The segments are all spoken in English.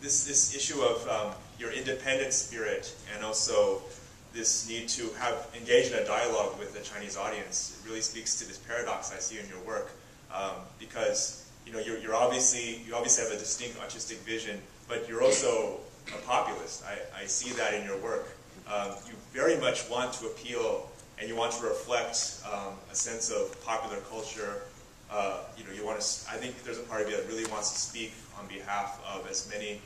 this issue of your independent spirit and also this need to engage in a dialogue with the Chinese audience. It really speaks to this paradox I see in your work, because you obviously have a distinct artistic vision, but you're also a populist. I see that in your work. You very much want to appeal and you want to reflect a sense of popular culture. You want to. I think there's a part of you that really wants to speak on behalf of as many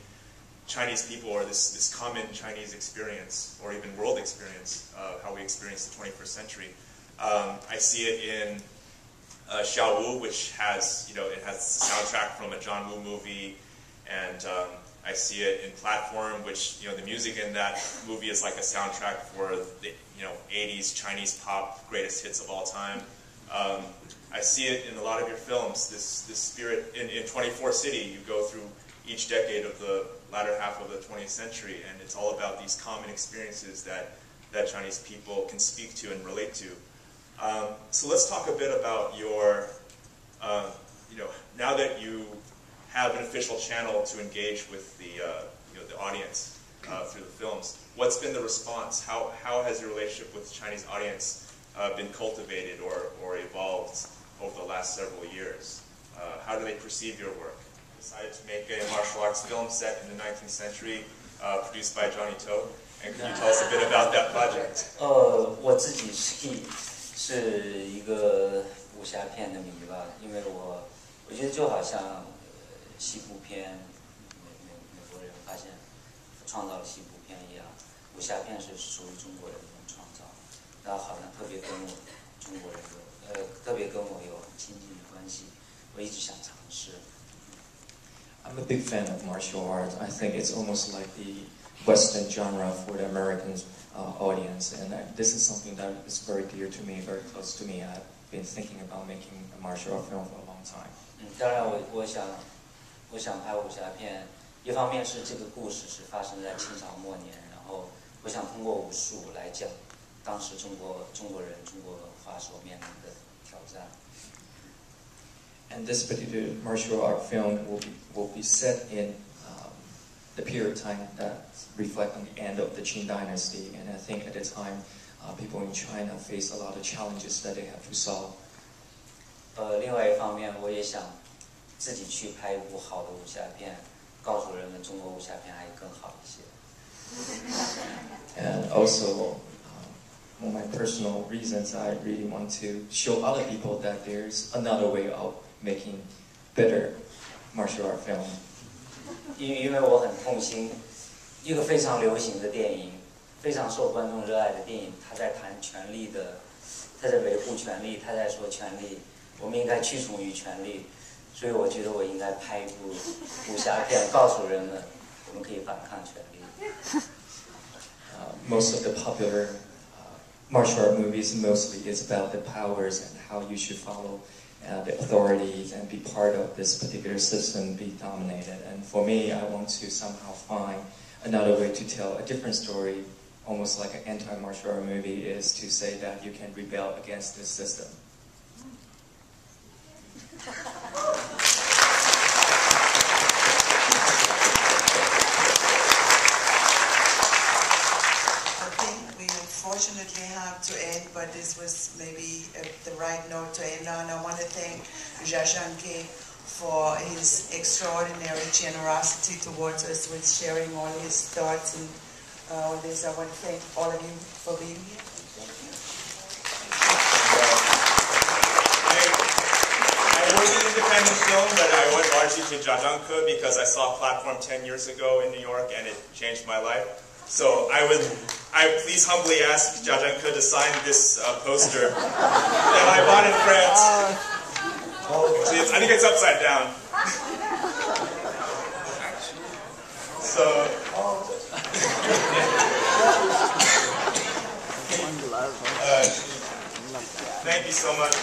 Chinese people, or this common Chinese experience, or even world experience, how we experience the 21st century. I see it in Xiao Wu, which has, it has the soundtrack from a John Woo movie, and I see it in Platform, which, the music in that movie is like a soundtrack for the, 80s Chinese pop greatest hits of all time. I see it in a lot of your films, this spirit. In 24 City, you go through each decade of the latter half of the 20th century, and it's all about these common experiences that Chinese people can speak to and relate to. So let's talk a bit about your, now that you have an official channel to engage with the audience through the films, what's been the response? How has your relationship with the Chinese audience been cultivated or evolved over the last several years? How do they perceive your work? Decided to make a martial arts film set in the 19th century, produced by Johnny To. And can you tell us a bit about that project? 我自己是一个武侠片的迷吧，因为我觉得就好像西部片，美国人发现创造了西部片一样，武侠片是属于中国人的一种创造，然后好像特别跟我有很亲近的关系，我一直想尝试。 I'm a big fan of martial arts. I think it's almost like the Western genre for the American audience, and this is something that is very dear to me, very close to me. I've been thinking about making a martial art film for a long time. 当然我想拍武侠片，一方面是这个故事是发生在清朝末年，然后我想通过武术来讲当时中国人中国文化所面临的挑战。 And this particular martial art film will be set in the period of time that reflect on the end of the Qing dynasty. And I think at the time, people in China face a lot of challenges that they have to solve. 另外一方面，我也想自己去拍一部好的武侠片，告诉人们中国武侠片还更好一些。And also, for my personal reasons, I really want to show other people that there's another way of making better martial art film. 因为我很痛心，一个非常流行的电影，非常受观众热爱的电影，他在谈权力的，他在维护权力，他在说权力，我们应该屈从于权力，所以我觉得我应该拍一部武侠片，告诉人们我们可以反抗权力。Most of the popular martial art movies mostly is about the powers and how you should follow the authorities and be part of this particular system, be dominated. And for me, I want to somehow find another way to tell a different story, almost like an anti-martial art movie, is to say that you can rebel against this system. Unfortunately have to end, but this was maybe the right note to end on. I want to thank Jia Zhangke for his extraordinary generosity towards us with sharing all his thoughts and all this. I want to thank all of you for being here. I was an independent film, but I went largely to Jia Zhangke because I saw Platform 10 years ago in New York and it changed my life. So I please humbly ask Jia Zhangke to sign this poster that I bought in France. Actually, I think it's upside down. So, thank you so much.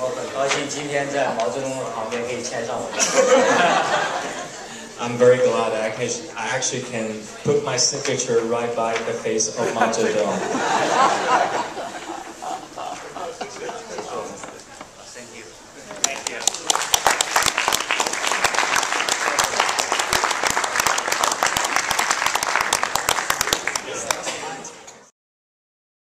我很高兴今天在毛泽东的旁边可以牵上我的手。I'm very glad I actually can put my signature right by the face of Mao Zedong.